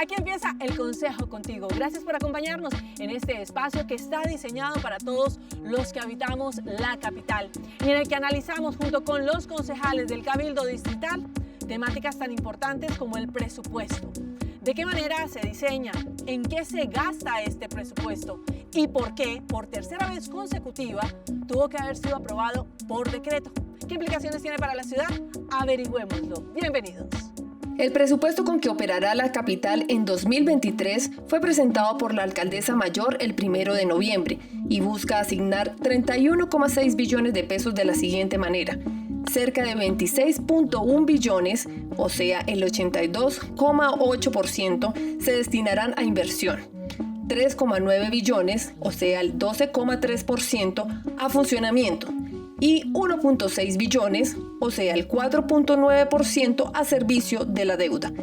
Aquí empieza El Consejo contigo. Gracias por acompañarnos en este espacio que está diseñado para todos los que habitamos la capital y en el que analizamos junto con los concejales del Cabildo Distrital temáticas tan importantes como el presupuesto. ¿De qué manera se diseña? ¿En qué se gasta este presupuesto? ¿Y por qué, por tercera vez consecutiva, tuvo que haber sido aprobado por decreto? ¿Qué implicaciones tiene para la ciudad? Averigüémoslo. Bienvenidos. El presupuesto con que operará la capital en 2023 fue presentado por la alcaldesa mayor el 1 de noviembre y busca asignar 31,6 billones de pesos de la siguiente manera. Cerca de 26,1 billones, o sea, el 82,8%, se destinarán a inversión. 3,9 billones, o sea, el 12,3%, a funcionamiento. Y 1,6 billones, o sea, el 4,9% a servicio de la deuda.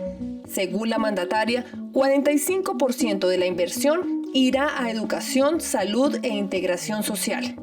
Según la mandataria, 45% de la inversión irá a educación, salud e integración social,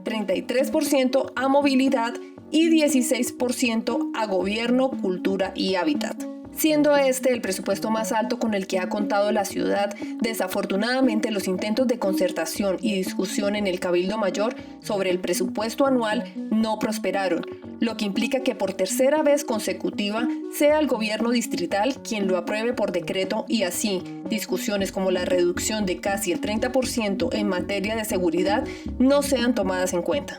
33% a movilidad y 16% a gobierno, cultura y hábitat. Siendo este el presupuesto más alto con el que ha contado la ciudad, desafortunadamente los intentos de concertación y discusión en el Cabildo Mayor sobre el presupuesto anual no prosperaron, lo que implica que por tercera vez consecutiva sea el gobierno distrital quien lo apruebe por decreto y así discusiones como la reducción de casi el 30% en materia de seguridad no sean tomadas en cuenta.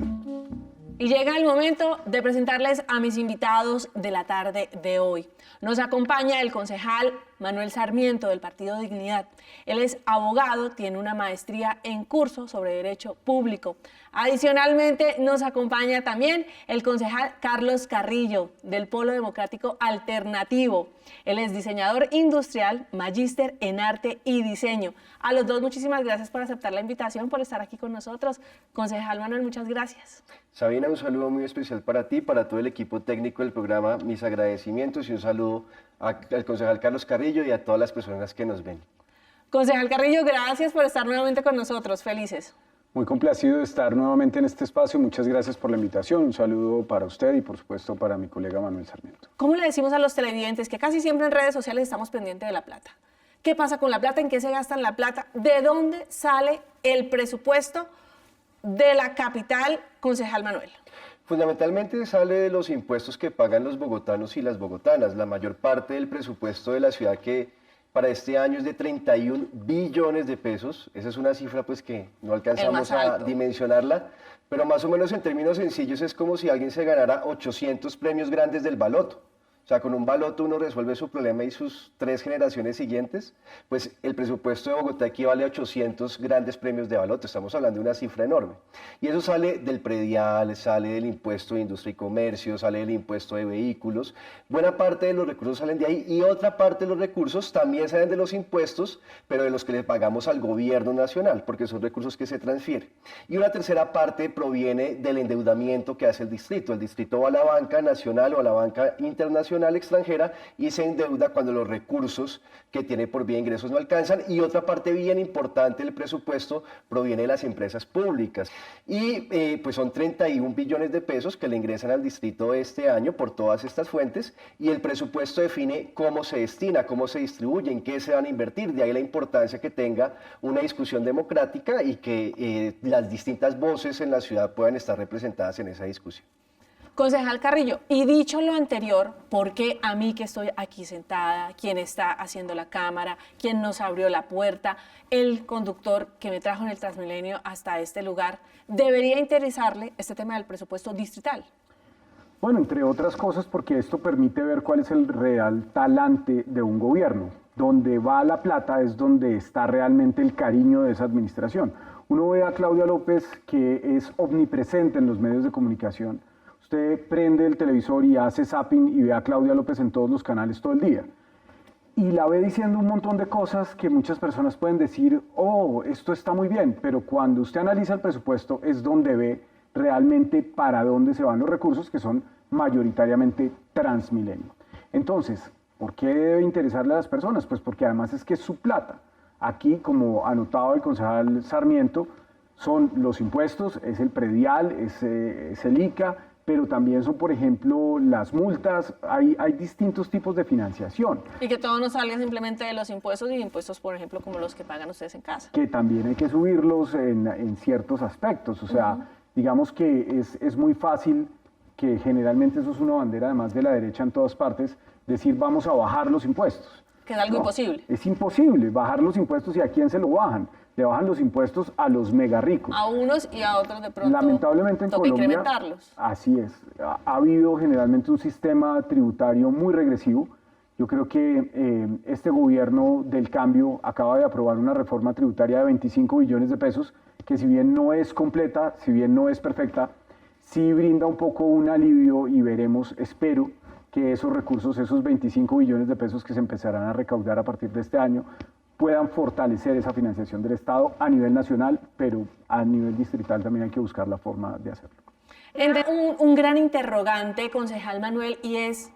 Y llega el momento de presentarles a mis invitados de la tarde de hoy. Nos acompaña el concejal Manuel Sarmiento del Partido Dignidad. Él es abogado, tiene una maestría en curso sobre Derecho Público. Adicionalmente nos acompaña también el concejal Carlos Carrillo del Polo Democrático Alternativo. Él es diseñador industrial, magíster en arte y diseño. A los dos muchísimas gracias por aceptar la invitación, por estar aquí con nosotros. Concejal Manuel, muchas gracias. Sabina, un saludo muy especial para ti, para todo el equipo técnico del programa, mis agradecimientos y un saludo al concejal Carlos Carrillo y a todas las personas que nos ven. Concejal Carrillo, gracias por estar nuevamente con nosotros, felices. Muy complacido de estar nuevamente en este espacio, muchas gracias por la invitación, un saludo para usted y por supuesto para mi colega Manuel Sarmiento. ¿Cómo le decimos a los televidentes que casi siempre en redes sociales estamos pendientes de la plata? ¿Qué pasa con la plata? ¿En qué se gasta la plata? ¿De dónde sale el presupuesto de la capital, concejal Manuel? Fundamentalmente sale de los impuestos que pagan los bogotanos y las bogotanas. La mayor parte del presupuesto de la ciudad que para este año es de 31 billones de pesos. Esa es una cifra pues que no alcanzamos a dimensionarla, pero más o menos en términos sencillos es como si alguien se ganara 800 premios grandes del baloto. O sea, con un baloto uno resuelve su problema y sus 3 generaciones siguientes, pues el presupuesto de Bogotá equivale a 800 grandes premios de baloto, estamos hablando de una cifra enorme. Y eso sale del predial, sale del impuesto de industria y comercio, sale del impuesto de vehículos, buena parte de los recursos salen de ahí y otra parte de los recursos también salen de los impuestos, pero de los que le pagamos al gobierno nacional, porque son recursos que se transfieren. Y una tercera parte proviene del endeudamiento que hace el distrito va a la banca nacional o a la banca internacional extranjera y se endeuda cuando los recursos que tiene por vía de ingresos no alcanzan, y otra parte bien importante del presupuesto proviene de las empresas públicas y pues son 31 billones de pesos que le ingresan al distrito este año por todas estas fuentes, y el presupuesto define cómo se destina, cómo se distribuye, en qué se van a invertir. De ahí la importancia que tenga una discusión democrática y que las distintas voces en la ciudad puedan estar representadas en esa discusión. Concejal Carrillo, y dicho lo anterior, ¿por qué a mí que estoy aquí sentada, quien está haciendo la cámara, quien nos abrió la puerta, el conductor que me trajo en el Transmilenio hasta este lugar, debería interesarle este tema del presupuesto distrital? Bueno, entre otras cosas porque esto permite ver cuál es el real talante de un gobierno. Donde va la plata es donde está realmente el cariño de esa administración. Uno ve a Claudia López, que es omnipresente en los medios de comunicación. Usted prende el televisor y hace zapping y ve a Claudia López en todos los canales todo el día. Y la ve diciendo un montón de cosas que muchas personas pueden decir, oh, esto está muy bien, pero cuando usted analiza el presupuesto es donde ve realmente para dónde se van los recursos, que son mayoritariamente Transmilenio. Entonces, ¿por qué debe interesarle a las personas? Pues porque además es que es su plata. Aquí, como anotado el concejal Sarmiento, son los impuestos, es el predial, es el ICA, pero también son, por ejemplo, las multas, hay distintos tipos de financiación. Y que todo no salga simplemente de los impuestos y impuestos, por ejemplo, como los que pagan ustedes en casa. Que también hay que subirlos en ciertos aspectos, o sea, digamos que es muy fácil, que generalmente eso es una bandera además de la derecha en todas partes, decir vamos a bajar los impuestos. Que es algo imposible. Es imposible bajar los impuestos. ¿Y a quién se lo bajan? Le bajan los impuestos a los mega ricos. A unos y a otros de pronto Lamentablemente en toca Colombia, incrementarlos. así es, ha habido generalmente un sistema tributario muy regresivo. Yo creo que este gobierno del cambio acaba de aprobar una reforma tributaria de 25 billones de pesos, que si bien no es completa, si bien no es perfecta, sí brinda un poco un alivio y veremos, espero, que esos recursos, esos 25 billones de pesos que se empezarán a recaudar a partir de este año, puedan fortalecer esa financiación del Estado a nivel nacional, pero a nivel distrital también hay que buscar la forma de hacerlo. Un gran interrogante, concejal Manuel, y es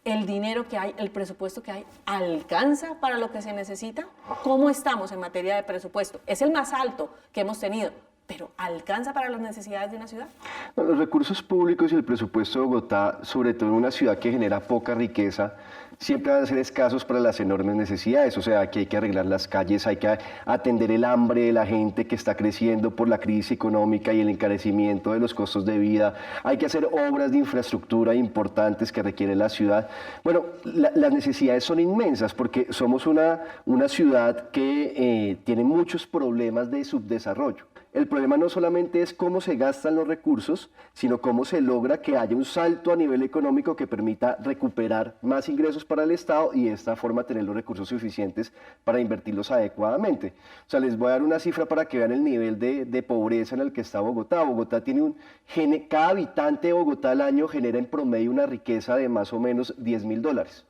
el dinero que hay, el presupuesto que hay, ¿alcanza para lo que se necesita? ¿Cómo estamos en materia de presupuesto? Es el más alto que hemos tenido, pero ¿alcanza para las necesidades de una ciudad? No, los recursos públicos y el presupuesto de Bogotá, sobre todo en una ciudad que genera poca riqueza, siempre van a ser escasos para las enormes necesidades. O sea, que hay que arreglar las calles, hay que atender el hambre de la gente que está creciendo por la crisis económica y el encarecimiento de los costos de vida, hay que hacer obras de infraestructura importantes que requiere la ciudad. Bueno, las necesidades son inmensas porque somos una ciudad que tiene muchos problemas de subdesarrollo. El problema no solamente es cómo se gastan los recursos, sino cómo se logra que haya un salto a nivel económico que permita recuperar más ingresos para el Estado y de esta forma tener los recursos suficientes para invertirlos adecuadamente. O sea, les voy a dar una cifra para que vean el nivel de pobreza en el que está Bogotá. Bogotá tiene cada habitante de Bogotá al año genera en promedio una riqueza de más o menos $10.000.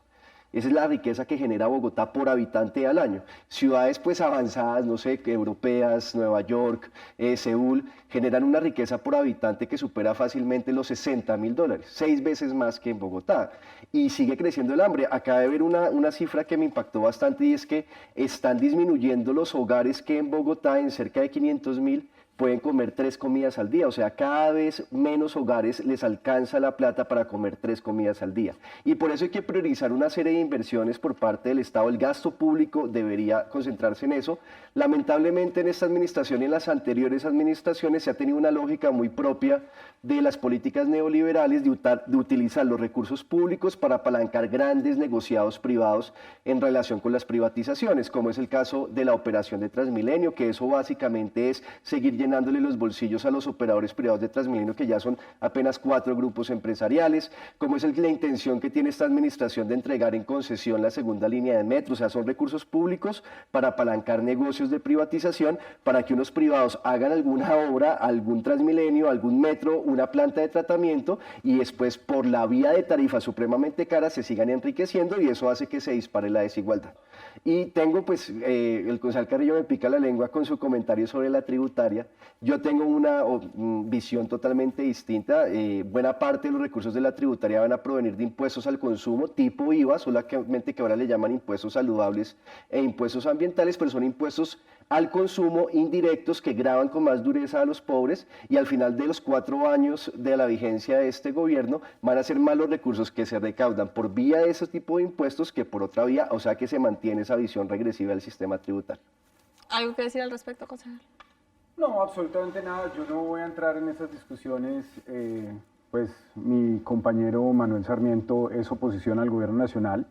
Esa es la riqueza que genera Bogotá por habitante al año. Ciudades pues avanzadas, no sé, europeas, Nueva York, Seúl, generan una riqueza por habitante que supera fácilmente los $60.000, 6 veces más que en Bogotá. Y sigue creciendo el hambre. Acabé de ver una cifra que me impactó bastante y es que están disminuyendo los hogares que en Bogotá en cerca de 500.000 pueden comer 3 comidas al día, o sea, cada vez menos hogares les alcanza la plata para comer 3 comidas al día. Y por eso hay que priorizar una serie de inversiones por parte del Estado. El gasto público debería concentrarse en eso. Lamentablemente en esta administración y en las anteriores administraciones se ha tenido una lógica muy propia de las políticas neoliberales de utilizar los recursos públicos para apalancar grandes negociados privados en relación con las privatizaciones, como es el caso de la operación de Transmilenio, que eso básicamente es seguir llenándole los bolsillos a los operadores privados de Transmilenio, que ya son apenas 4 grupos empresariales, como es la intención que tiene esta administración de entregar en concesión la segunda línea de metro. O sea, son recursos públicos para apalancar negocios de privatización, para que unos privados hagan alguna obra, algún Transmilenio, algún metro, una planta de tratamiento, y después por la vía de tarifas supremamente caras se sigan enriqueciendo, y eso hace que se dispare la desigualdad. Y tengo pues, el concejal Carrillo me pica la lengua con su comentario sobre la tributaria. Yo tengo una visión totalmente distinta. Buena parte de los recursos de la tributaria van a provenir de impuestos al consumo tipo IVA, solamente que ahora le llaman impuestos saludables e impuestos ambientales, pero son impuestos al consumo indirectos que gravan con más dureza a los pobres, y al final de los 4 años de la vigencia de este gobierno van a ser más los recursos que se recaudan por vía de ese tipo de impuestos que por otra vía, o sea que se mantiene esa visión regresiva del sistema tributario. ¿Algo que decir al respecto, concejal? No, absolutamente nada. Yo no voy a entrar en esas discusiones. Pues mi compañero Manuel Sarmiento es oposición al gobierno nacional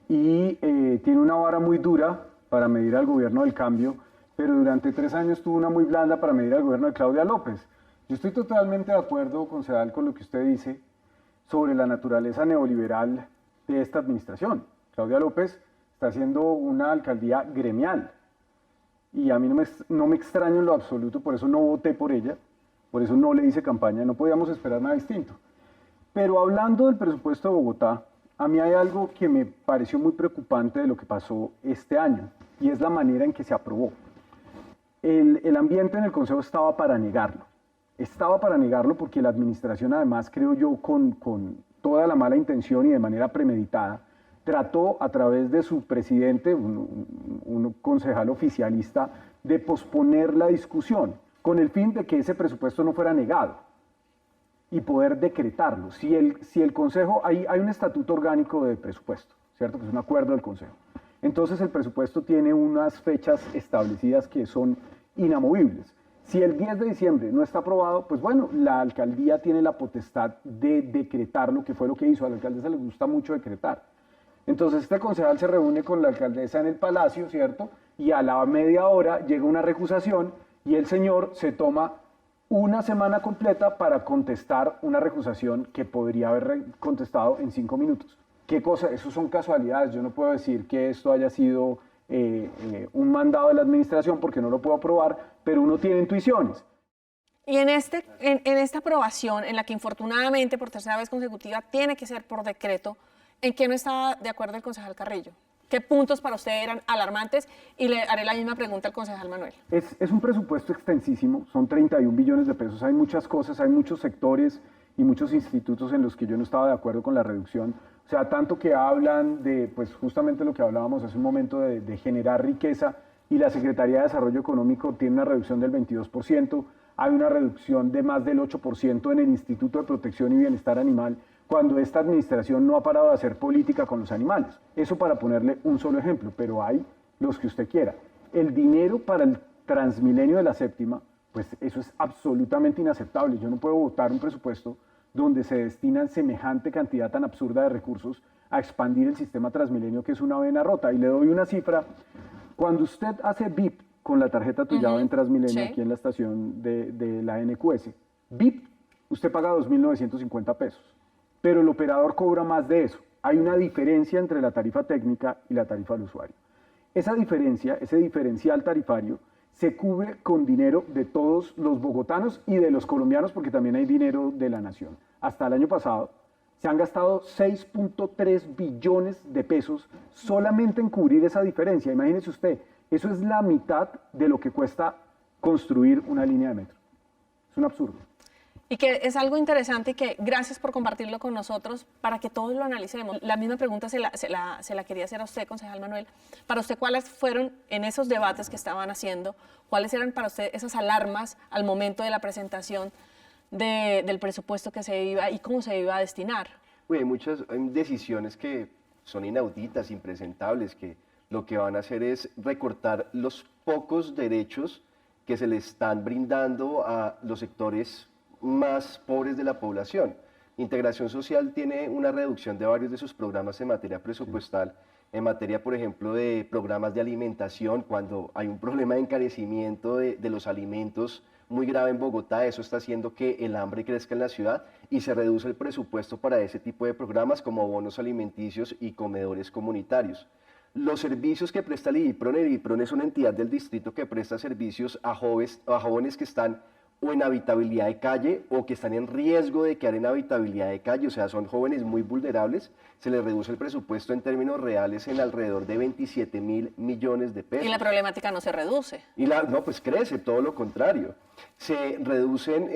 y tiene una vara muy dura para medir al gobierno del cambio, pero durante 3 años tuvo una muy blanda para medir al gobierno de Claudia López. Yo estoy totalmente de acuerdo, concejal, con lo que usted dice sobre la naturaleza neoliberal de esta administración. Claudia López está haciendo una alcaldía gremial y a mí no me extraño en lo absoluto, por eso no voté por ella, por eso no le hice campaña, no podíamos esperar nada distinto. Pero hablando del presupuesto de Bogotá, a mí hay algo que me pareció muy preocupante de lo que pasó este año, y es la manera en que se aprobó. El ambiente en el Consejo estaba para negarlo. Estaba para negarlo porque la administración, además, creo yo, con toda la mala intención y de manera premeditada, trató a través de su presidente, un concejal oficialista, de posponer la discusión, con el fin de que ese presupuesto no fuera negado. y poder decretarlo. Si el Consejo, hay un estatuto orgánico de presupuesto, ¿cierto? Que es un acuerdo del Consejo. Entonces el presupuesto tiene unas fechas establecidas que son inamovibles. Si el 10 de diciembre no está aprobado, pues bueno, la alcaldía tiene la potestad de decretarlo, que fue lo que hizo. A la alcaldesa le gusta mucho decretar. Entonces este concejal se reúne con la alcaldesa en el palacio, ¿cierto? Y a la media hora llega una recusación y el señor se toma una semana completa para contestar una recusación que podría haber contestado en 5 minutos. ¿Qué cosa? Eso son casualidades. Yo no puedo decir que esto haya sido un mandado de la administración porque no lo puedo probar, pero uno tiene intuiciones. Y en esta aprobación, en la que infortunadamente por tercera vez consecutiva tiene que ser por decreto, ¿en qué no estaba de acuerdo el concejal Carrillo? ¿Qué puntos para usted eran alarmantes? Y le haré la misma pregunta al concejal Manuel. Es un presupuesto extensísimo, son 31 billones de pesos, hay muchas cosas, hay muchos sectores y muchos institutos en los que yo no estaba de acuerdo con la reducción. O sea, tanto que hablan de, pues justamente lo que hablábamos hace un momento, de generar riqueza, y la Secretaría de Desarrollo Económico tiene una reducción del 22%, hay una reducción de más del 8% en el Instituto de Protección y Bienestar Animal, cuando esta administración no ha parado de hacer política con los animales. Eso para ponerle un solo ejemplo, pero hay los que usted quiera. El dinero para el Transmilenio de la Séptima, pues eso es absolutamente inaceptable. Yo no puedo votar un presupuesto donde se destinan semejante cantidad tan absurda de recursos a expandir el sistema Transmilenio, que es una vena rota. Y le doy una cifra. Cuando usted hace VIP con la tarjeta tuyada en Transmilenio, aquí en la estación de la NQS, VIP, usted paga 2.950 pesos. Pero el operador cobra más de eso. Hay una diferencia entre la tarifa técnica y la tarifa al usuario. Esa diferencia, ese diferencial tarifario, se cubre con dinero de todos los bogotanos y de los colombianos, porque también hay dinero de la nación. Hasta el año pasado se han gastado 6.3 billones de pesos solamente en cubrir esa diferencia. Imagínese usted, eso es la mitad de lo que cuesta construir una línea de metro. Es un absurdo. Y que es algo interesante y que gracias por compartirlo con nosotros para que todos lo analicemos. La misma pregunta se la quería hacer a usted, concejal Manuel. Para usted, ¿cuáles fueron en esos debates que estaban haciendo, cuáles eran para usted esas alarmas al momento de la presentación del presupuesto que se iba y cómo se iba a destinar? Uy, hay decisiones que son inauditas, impresentables, que lo que van a hacer es recortar los pocos derechos que se le están brindando a los sectores más pobres de la población. Integración Social tiene una reducción de varios de sus programas en materia presupuestal, en materia, por ejemplo, de programas de alimentación, cuando hay un problema de encarecimiento de los alimentos muy grave en Bogotá, eso está haciendo que el hambre crezca en la ciudad y se reduce el presupuesto para ese tipo de programas como bonos alimenticios y comedores comunitarios. Los servicios que presta el IDIPRON es una entidad del distrito que presta servicios a jóvenes que están o en habitabilidad de calle o que están en riesgo de quedar en habitabilidad de calle, o sea, son jóvenes muy vulnerables, se les reduce el presupuesto en términos reales en alrededor de 27.000 millones de pesos. Y la problemática no se reduce. No, pues crece, todo lo contrario. Se reducen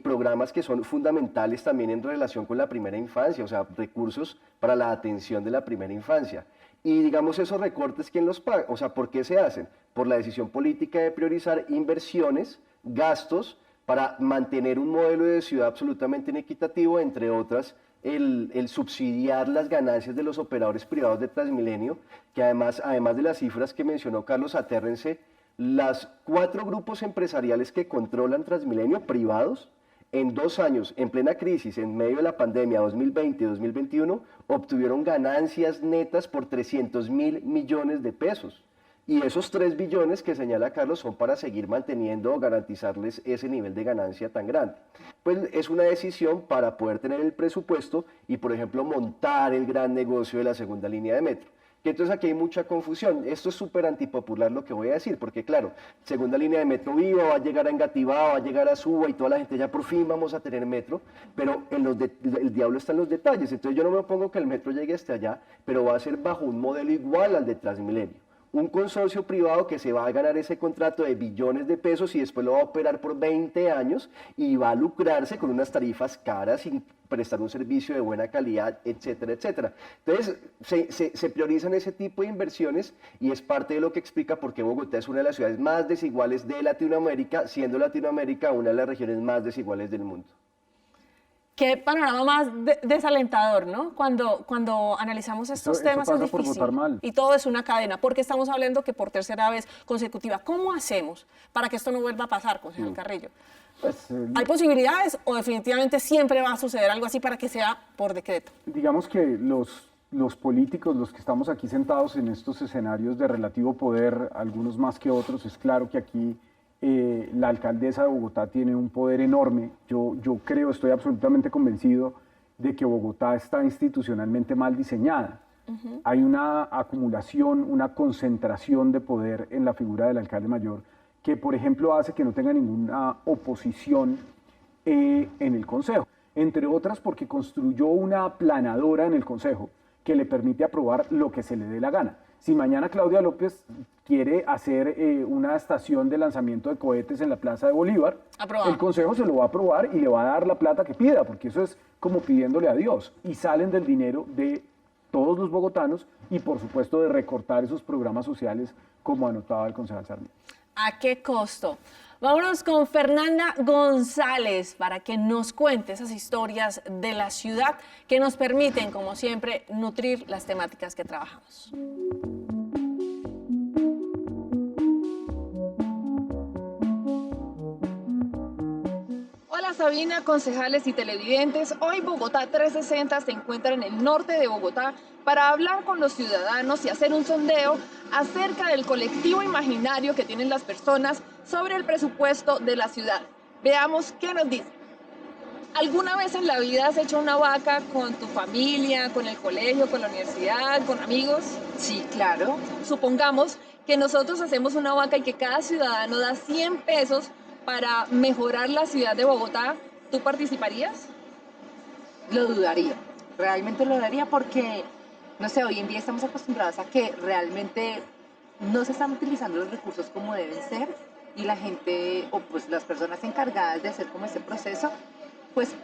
programas que son fundamentales también en relación con la primera infancia, o sea, recursos para la atención de la primera infancia. Y digamos, esos recortes, ¿quién los paga? O sea, ¿por qué se hacen? Por la decisión política de priorizar inversiones, gastos, para mantener un modelo de ciudad absolutamente inequitativo, entre otras, el subsidiar las ganancias de los operadores privados de Transmilenio, que además de las cifras que mencionó Carlos, atérrense, las 4 grupos empresariales que controlan Transmilenio, privados, en 2 años, en plena crisis, en medio de la pandemia 2020-2021, obtuvieron ganancias netas por 300.000 millones de pesos. Y esos 3 billones que señala Carlos son para seguir manteniendo o garantizarles ese nivel de ganancia tan grande. Pues es una decisión para poder tener el presupuesto y, por ejemplo, montar el gran negocio de la segunda línea de metro. Que entonces aquí hay mucha confusión. Esto es súper antipopular lo que voy a decir, porque claro, segunda línea de metro viva, va a llegar a Engativá, va a llegar a Suba y toda la gente ya por fin vamos a tener metro, pero el diablo está en los detalles. Entonces yo no me opongo que el metro llegue hasta allá, pero va a ser bajo un modelo igual al de Transmilenio. Un consorcio privado que se va a ganar ese contrato de billones de pesos y después lo va a operar por 20 años y va a lucrarse con unas tarifas caras sin prestar un servicio de buena calidad, etcétera, etcétera. Entonces, se priorizan ese tipo de inversiones y es parte de lo que explica por qué Bogotá es una de las ciudades más desiguales de Latinoamérica, siendo Latinoamérica una de las regiones más desiguales del mundo. Qué panorama más desalentador, ¿no? Cuando analizamos estos Eso temas es pasa por difícil. votar mal. Y todo es una cadena, porque estamos hablando que por tercera vez consecutiva. ¿Cómo hacemos para que esto no vuelva a pasar, concejal Carrillo? Pues, ¿Hay posibilidades o definitivamente siempre va a suceder algo así para que sea por decreto? digamos que los políticos, los que estamos aquí sentados en estos escenarios de relativo poder, algunos más que otros, es claro que aquí la alcaldesa de Bogotá tiene un poder enorme. Yo creo, estoy absolutamente convencido de que Bogotá está institucionalmente mal diseñada. Hay una acumulación, una concentración de poder en la figura del alcalde mayor que, por ejemplo, hace que no tenga ninguna oposición en el Consejo. Entre otras porque construyó una aplanadora en el Consejo que le permite aprobar lo que se le dé la gana. Si mañana Claudia López quiere hacer una estación de lanzamiento de cohetes en la Plaza de Bolívar, Aprobado. el Consejo se lo va a aprobar y le va a dar la plata que pida, porque eso es como pidiéndole a Dios. Y salen del dinero de todos los bogotanos y, por supuesto, de recortar esos programas sociales como anotaba el concejal Sarmiento. ¿A qué costo? Vámonos con Fernanda González para que nos cuente esas historias de la ciudad que nos permiten, como siempre, nutrir las temáticas que trabajamos. Hola Sabina, concejales y televidentes. Hoy Bogotá 360 se encuentra en el norte de Bogotá para hablar con los ciudadanos y hacer un sondeo acerca del colectivo imaginario que tienen las personas sobre el presupuesto de la ciudad. Veamos qué nos dicen. ¿Alguna vez en la vida has hecho una vaca con tu familia, con el colegio, con la universidad, con amigos? Sí, claro. Supongamos que nosotros hacemos una vaca y que cada ciudadano da 100 pesos para mejorar la ciudad de Bogotá. ¿Tú participarías? Lo dudaría. Realmente lo dudaría porque, no sé, hoy en día estamos acostumbrados a que realmente no se están utilizando los recursos como deben ser y la gente, o pues las personas encargadas de hacer como ese proceso, pues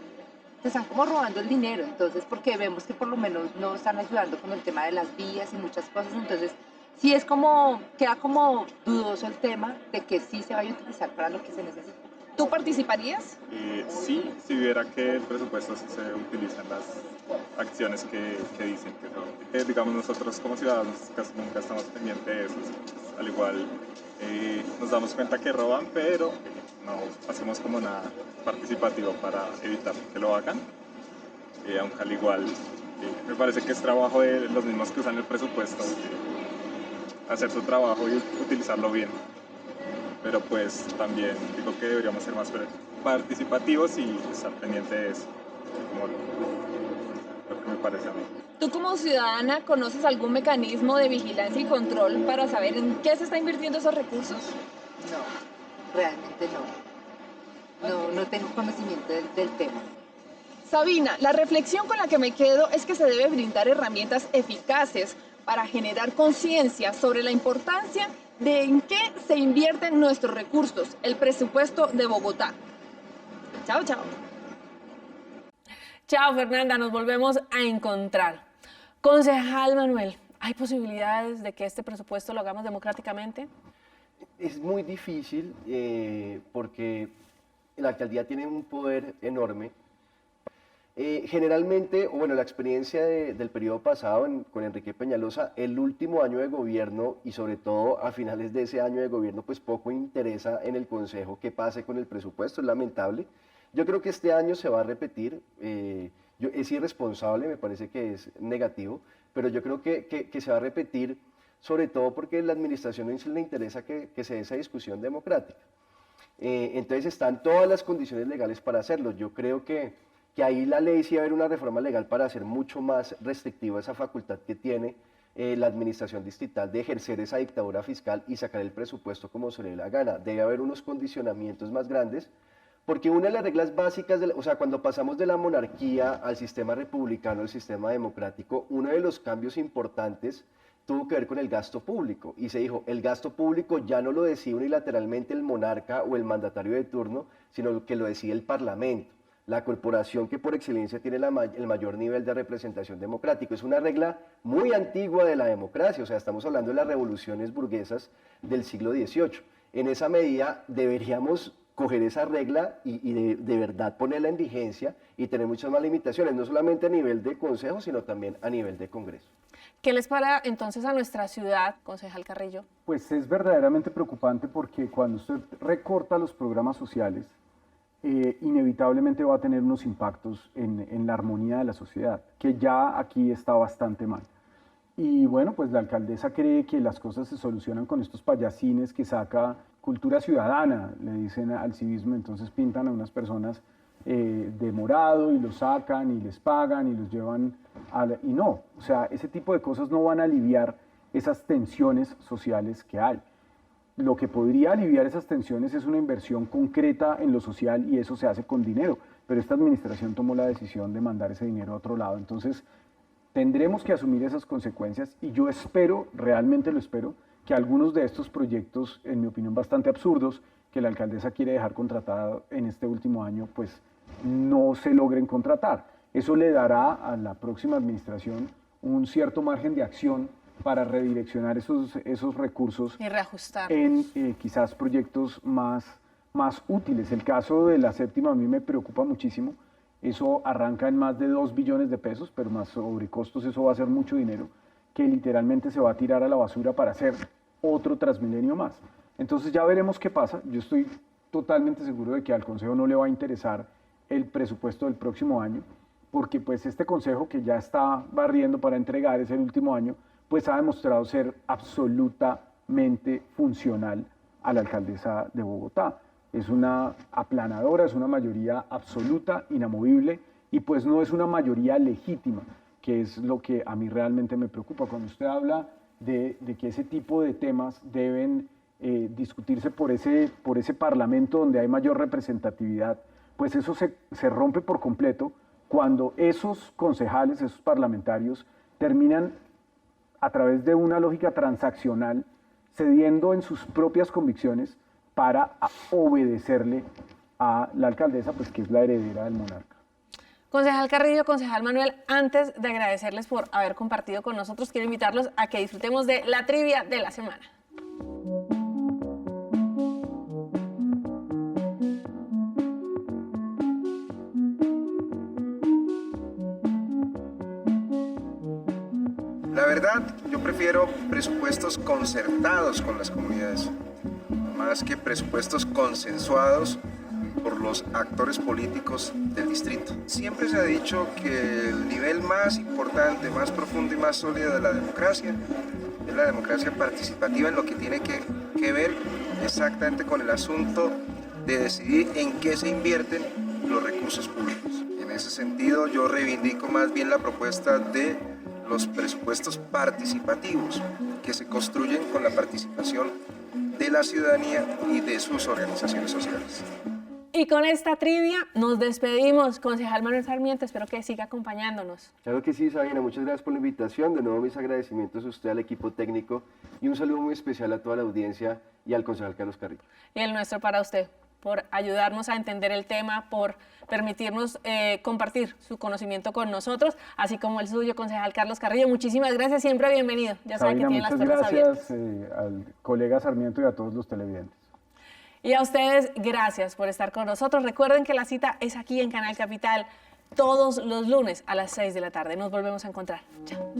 se están como robando el dinero. Entonces, porque vemos que por lo menos no están ayudando con el tema de las vías y muchas cosas. Entonces, sí es como, queda como dudoso el tema de que sí se vaya a utilizar para lo que se necesita. ¿Tú participarías? Sí, si viera que el presupuesto sí se utiliza en las acciones que dicen que son. Digamos, nosotros como ciudadanos casi nunca estamos pendientes de eso. Al igual nos damos cuenta que roban, pero no hacemos como nada participativo para evitar que lo hagan. Aunque al igual me parece que es trabajo de los mismos que usan el presupuesto hacer su trabajo y utilizarlo bien. Pero pues también digo que deberíamos ser más participativos y estar pendientes de eso, como lo que me parece a mí. ¿Tú como ciudadana conoces algún mecanismo de vigilancia y control para saber en qué se está invirtiendo esos recursos? No, realmente no. No tengo conocimiento del tema. Sabina, la reflexión con la que me quedo es que se debe brindar herramientas eficaces para generar conciencia sobre la importancia de en qué se invierten nuestros recursos, el presupuesto de Bogotá. Chao, chao. Chao, Fernanda, nos volvemos a encontrar. Concejal Manuel, ¿hay posibilidades de que este presupuesto lo hagamos democráticamente? Es muy difícil porque la alcaldía tiene un poder enorme. Generalmente, o bueno, la experiencia del periodo pasado con Enrique Peñalosa, el último año de gobierno y sobre todo a finales de ese año de gobierno, pues poco interesa en el Consejo qué pase con el presupuesto, es lamentable. Yo creo que este año se va a repetir, es irresponsable, me parece que es negativo, pero yo creo que se va a repetir sobre todo porque a la administración no le interesa que se dé esa discusión democrática. Entonces están todas las condiciones legales para hacerlo. Yo creo que ahí la ley sí va a haber una reforma legal para hacer mucho más restrictiva esa facultad que tiene la administración distrital de ejercer esa dictadura fiscal y sacar el presupuesto como se le dé la gana. Debe haber unos condicionamientos más grandes, porque una de las reglas básicas, o sea, cuando pasamos de la monarquía al sistema republicano, al sistema democrático, uno de los cambios importantes tuvo que ver con el gasto público, y se dijo, el gasto público ya no lo decide unilateralmente el monarca o el mandatario de turno, sino que lo decide el parlamento, la corporación que por excelencia tiene el mayor nivel de representación democrático. Es una regla muy antigua de la democracia, o sea, estamos hablando de las revoluciones burguesas del siglo XVIII. En esa medida deberíamos coger esa regla y de verdad ponerla en vigencia y tener muchas más limitaciones, no solamente a nivel de consejo, sino también a nivel de Congreso. ¿Qué les para entonces a nuestra ciudad, concejal Carrillo? Pues es verdaderamente preocupante porque cuando usted recorta los programas sociales, inevitablemente va a tener unos impactos en la armonía de la sociedad, que ya aquí está bastante mal. Y bueno, pues la alcaldesa cree que las cosas se solucionan con estos payasines que saca cultura ciudadana, le dicen al civismo, entonces pintan a unas personas de morado y los sacan y les pagan y los llevan y no, o sea, ese tipo de cosas no van a aliviar esas tensiones sociales que hay. Lo que podría aliviar esas tensiones es una inversión concreta en lo social y eso se hace con dinero, pero esta administración tomó la decisión de mandar ese dinero a otro lado, entonces tendremos que asumir esas consecuencias y yo espero, realmente lo espero, que algunos de estos proyectos, en mi opinión bastante absurdos, que la alcaldesa quiere dejar contratado en este último año, pues no se logren contratar. Eso le dará a la próxima administración un cierto margen de acción para redireccionar esos recursos Y reajustar. en quizás proyectos más útiles. El caso de la séptima a mí me preocupa muchísimo. Eso arranca en más de 2 billones de pesos, pero más sobrecostos, eso va a ser mucho dinero, que literalmente se va a tirar a la basura para hacer otro Transmilenio más. Entonces ya veremos qué pasa. Yo estoy totalmente seguro de que al Consejo no le va a interesar el presupuesto del próximo año, porque pues este Consejo que ya está barriendo para entregar ese último año, pues ha demostrado ser absolutamente funcional a la alcaldesa de Bogotá. Es una aplanadora, es una mayoría absoluta, inamovible, y pues no es una mayoría legítima, que es lo que a mí realmente me preocupa. Cuando usted habla de que ese tipo de temas deben discutirse por ese parlamento donde hay mayor representatividad, pues eso se rompe por completo cuando esos concejales, esos parlamentarios, terminan a través de una lógica transaccional, cediendo en sus propias convicciones para obedecerle a la alcaldesa, pues que es la heredera del monarca. Concejal Carrillo, concejal Manuel, antes de agradecerles por haber compartido con nosotros, quiero invitarlos a que disfrutemos de la trivia de la semana. La verdad, yo prefiero presupuestos concertados con las comunidades, más que presupuestos consensuados por los actores políticos del distrito. Siempre se ha dicho que el nivel más importante, más profundo y más sólido de la democracia es la democracia participativa, en lo que tiene que ver exactamente con el asunto de decidir en qué se invierten los recursos públicos. En ese sentido, yo reivindico más bien la propuesta de los presupuestos participativos, que se construyen con la participación de la ciudadanía y de sus organizaciones sociales. Y con esta trivia nos despedimos. Concejal Manuel Sarmiento, espero que siga acompañándonos. Claro que sí, Sabina, muchas gracias por la invitación. De nuevo mis agradecimientos a usted, al equipo técnico y un saludo muy especial a toda la audiencia y al concejal Carlos Carrillo. Y el nuestro para usted, por ayudarnos a entender el tema, por permitirnos compartir su conocimiento con nosotros, así como el suyo, concejal Carlos Carrillo. Muchísimas gracias, siempre bienvenido. Ya saben que tienen las puertas abiertas. Muchas gracias al colega Sarmiento y a todos los televidentes. Y a ustedes, gracias por estar con nosotros. Recuerden que la cita es aquí en Canal Capital todos los lunes a las 6 de la tarde. Nos volvemos a encontrar. Chao.